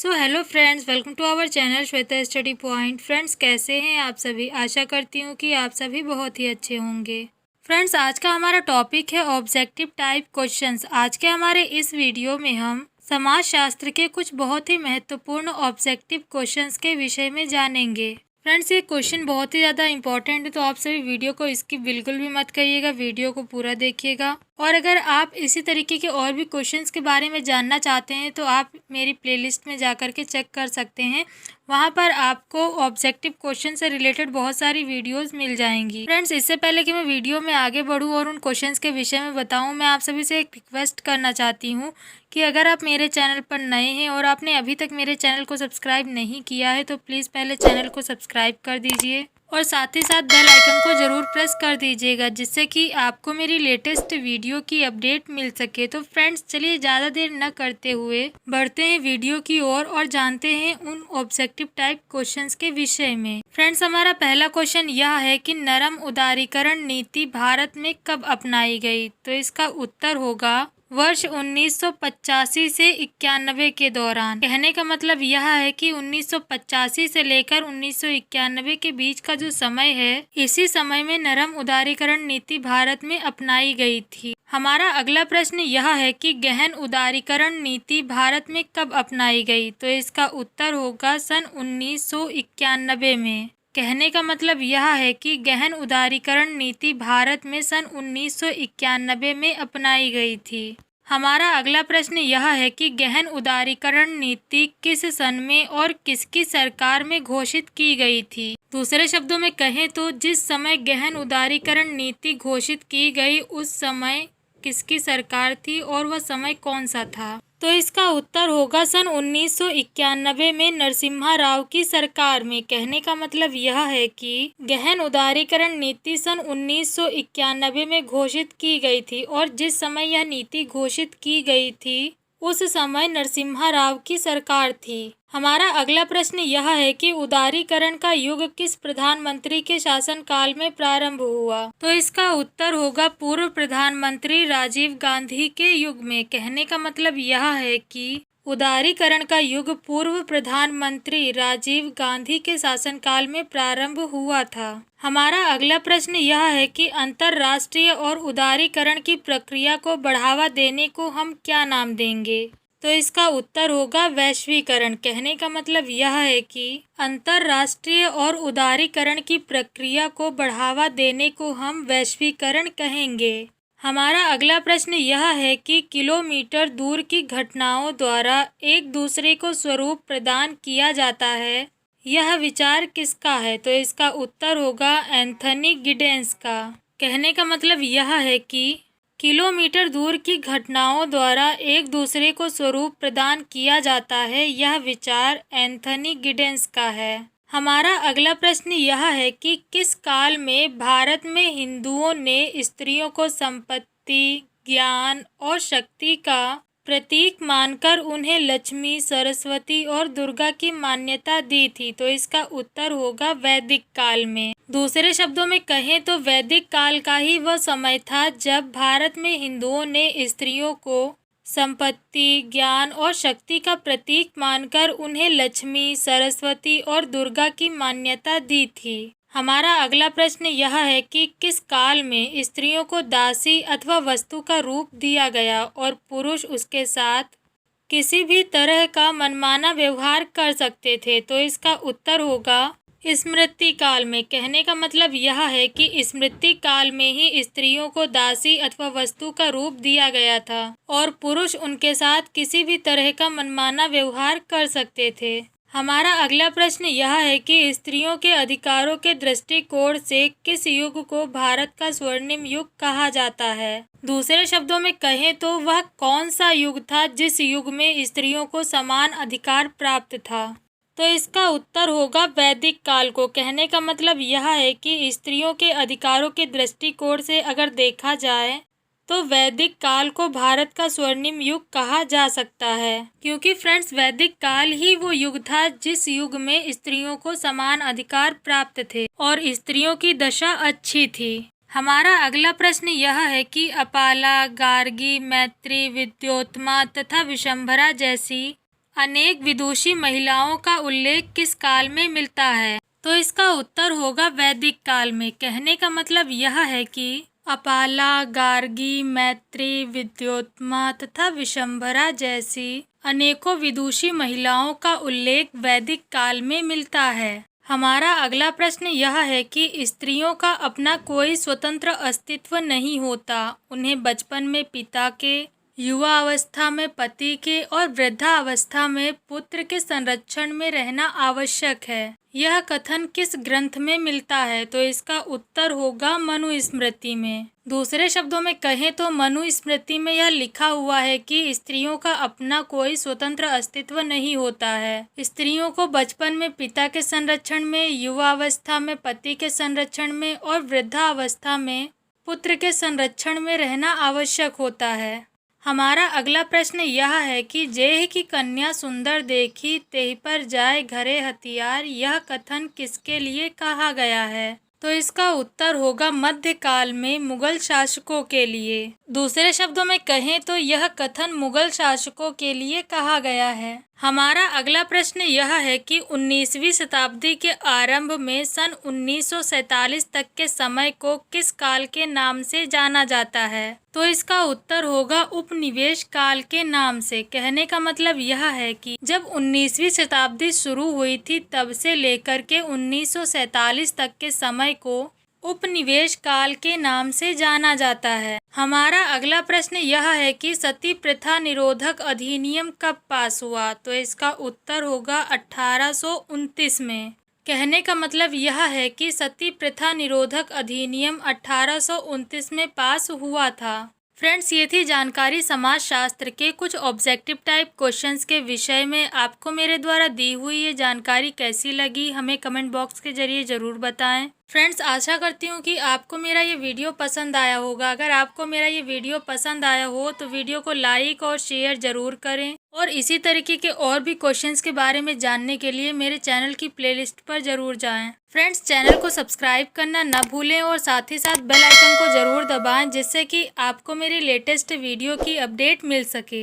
So hello friends, welcome to our channel Shweta study point. Friends, कैसे हैं आप सभी? आशा करती हूँ कि आप सभी बहुत ही अच्छे होंगे। फ्रेंड्स, आज का हमारा टॉपिक है ऑब्जेक्टिव टाइप क्वेश्चंस। आज के हमारे इस वीडियो में हम समाज शास्त्र के कुछ बहुत ही महत्वपूर्ण ऑब्जेक्टिव क्वेश्चंस के विषय में जानेंगे। फ्रेंड्स, ये क्वेश्चन बहुत ही ज़्यादा इंपॉर्टेंट है, तो आप सभी वीडियो को स्किप बिल्कुल भी मत करिएगा, वीडियो को पूरा देखिएगा। और अगर आप इसी तरीके के और भी क्वेश्चंस के बारे में जानना चाहते हैं तो आप मेरी प्लेलिस्ट में जाकर के चेक कर सकते हैं। वहाँ पर आपको ऑब्जेक्टिव क्वेश्चन से रिलेटेड बहुत सारी वीडियोस मिल जाएंगी। फ्रेंड्स, इससे पहले कि मैं वीडियो में आगे बढ़ूँ और उन क्वेश्चंस के विषय में बताऊँ, मैं आप सभी से एक रिक्वेस्ट करना चाहती हूँ कि अगर आप मेरे चैनल पर नए हैं और आपने अभी तक मेरे चैनल को सब्सक्राइब नहीं किया है तो प्लीज़ पहले चैनल को सब्सक्राइब कर दीजिए और साथ ही साथ बेल आइकन को ज़रूर प्रेस कर दीजिएगा, जिससे कि आपको मेरी लेटेस्ट वीडियो की अपडेट मिल सके। तो फ्रेंड्स, चलिए ज़्यादा देर न करते हुए बढ़ते हैं वीडियो की ओर और जानते हैं उन ऑब्जेक्टिव टाइप क्वेश्चंस के विषय में। फ्रेंड्स, हमारा पहला क्वेश्चन यह है कि नरम उदारीकरण नीति भारत में कब अपनाई गई? तो इसका उत्तर होगा वर्ष 1985 से 91 के दौरान। कहने का मतलब यह है कि 1985 से लेकर 1991 के बीच का जो समय है, इसी समय में नरम उदारीकरण नीति भारत में अपनाई गई थी। हमारा अगला प्रश्न यह है कि गहन उदारीकरण नीति भारत में कब अपनाई गई? तो इसका उत्तर होगा सन 1991 में। कहने का मतलब यह है कि गहन उदारीकरण नीति भारत में सन 1991 में अपनाई गई थी। हमारा अगला प्रश्न यह है कि गहन उदारीकरण नीति किस सन में और किसकी सरकार में घोषित की गई थी? दूसरे शब्दों में कहें तो जिस समय गहन उदारीकरण नीति घोषित की गई उस समय किसकी सरकार थी और वह समय कौन सा था? तो इसका उत्तर होगा सन 1991 में नरसिम्हा राव की सरकार में। कहने का मतलब यह है कि गहन उदारीकरण नीति सन 1991 में घोषित की गई थी और जिस समय यह नीति घोषित की गई थी उस समय नरसिम्हा राव की सरकार थी। हमारा अगला प्रश्न यह है कि उदारीकरण का युग किस प्रधानमंत्री के शासनकाल में प्रारंभ हुआ? तो इसका उत्तर होगा पूर्व प्रधानमंत्री राजीव गांधी के युग में। कहने का मतलब यह है कि उदारीकरण का युग पूर्व प्रधानमंत्री राजीव गांधी के शासनकाल में प्रारंभ हुआ था। हमारा अगला प्रश्न यह है कि अंतर्राष्ट्रीय और उदारीकरण की प्रक्रिया को बढ़ावा देने को हम क्या नाम देंगे? तो इसका उत्तर होगा वैश्वीकरण। कहने का मतलब यह है कि अंतर्राष्ट्रीय और उदारीकरण की प्रक्रिया को बढ़ावा देने को हम वैश्वीकरण कहेंगे। हमारा अगला प्रश्न यह है कि किलोमीटर दूर की घटनाओं द्वारा एक दूसरे को स्वरूप प्रदान किया जाता है, यह विचार किसका है? तो इसका उत्तर होगा एंथनी गिडेंस का। कहने का मतलब यह है कि किलोमीटर दूर की घटनाओं द्वारा एक दूसरे को स्वरूप प्रदान किया जाता है, यह विचार एंथनी गिडेंस का है। हमारा अगला प्रश्न यह है कि किस काल में भारत में हिंदुओं ने स्त्रियों को संपत्ति, ज्ञान और शक्ति का प्रतीक मानकर उन्हें लक्ष्मी, सरस्वती और दुर्गा की मान्यता दी थी? तो इसका उत्तर होगा वैदिक काल में। दूसरे शब्दों में कहें तो वैदिक काल का ही वह समय था जब भारत में हिंदुओं ने स्त्रियों को संपत्ति, ज्ञान और शक्ति का प्रतीक मानकर उन्हें लक्ष्मी, सरस्वती और दुर्गा की मान्यता दी थी। हमारा अगला प्रश्न यह है कि किस काल में स्त्रियों को दासी अथवा वस्तु का रूप दिया गया और पुरुष उसके साथ किसी भी तरह का मनमाना व्यवहार कर सकते थे? तो इसका उत्तर होगा स्मृति काल में। कहने का मतलब यह है कि स्मृति काल में ही स्त्रियों को दासी अथवा वस्तु का रूप दिया गया था और पुरुष उनके साथ किसी भी तरह का मनमाना व्यवहार कर सकते थे। हमारा अगला प्रश्न यह है कि स्त्रियों के अधिकारों के दृष्टिकोण से किस युग को भारत का स्वर्णिम युग कहा जाता है? दूसरे शब्दों में कहें तो वह कौन सा युग था जिस युग में स्त्रियों को समान अधिकार प्राप्त था? तो इसका उत्तर होगा वैदिक काल को। कहने का मतलब यह है कि स्त्रियों के अधिकारों के दृष्टिकोण से अगर देखा जाए तो वैदिक काल को भारत का स्वर्णिम युग कहा जा सकता है, क्योंकि फ्रेंड्स वैदिक काल ही वो युग था जिस युग में स्त्रियों को समान अधिकार प्राप्त थे और स्त्रियों की दशा अच्छी थी। हमारा अगला प्रश्न यह है कि अपाला, गार्गी, मैत्री, विद्योत्मा तथा विशंभरा जैसी अनेक विदुषी महिलाओं का उल्लेख किस काल में मिलता है? तो इसका उत्तर होगा वैदिक काल में। कहने का मतलब यह है कि अपाला, गार्गी, मैत्री, विद्योत्मा तथा विशंभरा जैसी अनेकों विदुषी महिलाओं का उल्लेख वैदिक काल में मिलता है। हमारा अगला प्रश्न यह है कि स्त्रियों का अपना कोई स्वतंत्र अस्तित्व नहीं होता। उन्हें बचपन में पिता के, युवा अवस्था में पति के और वृद्धावस्था में पुत्र के संरक्षण में रहना आवश्यक है। यह कथन किस ग्रंथ में मिलता है? तो इसका उत्तर होगा मनुस्मृति में। दूसरे शब्दों में कहें तो मनुस्मृति में यह लिखा हुआ है कि स्त्रियों का अपना कोई स्वतंत्र अस्तित्व नहीं होता है। स्त्रियों को बचपन में पिता के संरक्षण में, युवा अवस्था में पति के संरक्षण में और वृद्धावस्था में पुत्र के संरक्षण में रहना आवश्यक होता है। हमारा अगला प्रश्न यह है कि जेह की कन्या सुंदर देखी तेह पर जाए घरे हथियार, यह कथन किसके लिए कहा गया है? तो इसका उत्तर होगा मध्यकाल में मुगल शासकों के लिए। दूसरे शब्दों में कहें तो यह कथन मुगल शासकों के लिए कहा गया है। हमारा अगला प्रश्न यह है कि 19वीं शताब्दी के आरंभ में सन 1947 तक के समय को किस काल के नाम से जाना जाता है? तो इसका उत्तर होगा उपनिवेश काल के नाम से। कहने का मतलब यह है कि जब 19वीं शताब्दी शुरू हुई थी तब से लेकर के 1947 तक के समय को उपनिवेश काल के नाम से जाना जाता है। हमारा अगला प्रश्न यह है कि सती प्रथा निरोधक अधिनियम कब पास हुआ? तो इसका उत्तर होगा 1829 में। कहने का मतलब यह है कि सती प्रथा निरोधक अधिनियम 1829 में पास हुआ था। फ्रेंड्स, ये थी जानकारी समाजशास्त्र के कुछ ऑब्जेक्टिव टाइप क्वेश्चंस के विषय में। आपको मेरे द्वारा दी हुई ये जानकारी कैसी लगी हमें कमेंट बॉक्स के जरिए ज़रूर बताएं। फ्रेंड्स, आशा करती हूँ कि आपको मेरा ये वीडियो पसंद आया होगा। अगर आपको मेरा ये वीडियो पसंद आया हो तो वीडियो को लाइक और शेयर ज़रूर करें और इसी तरीके के और भी क्वेश्चंस के बारे में जानने के लिए मेरे चैनल की प्लेलिस्ट पर ज़रूर जाएं। फ्रेंड्स, चैनल को सब्सक्राइब करना न भूलें और साथ ही साथ बेल आइकन को ज़रूर दबाएं जिससे कि आपको मेरी लेटेस्ट वीडियो की अपडेट मिल सके।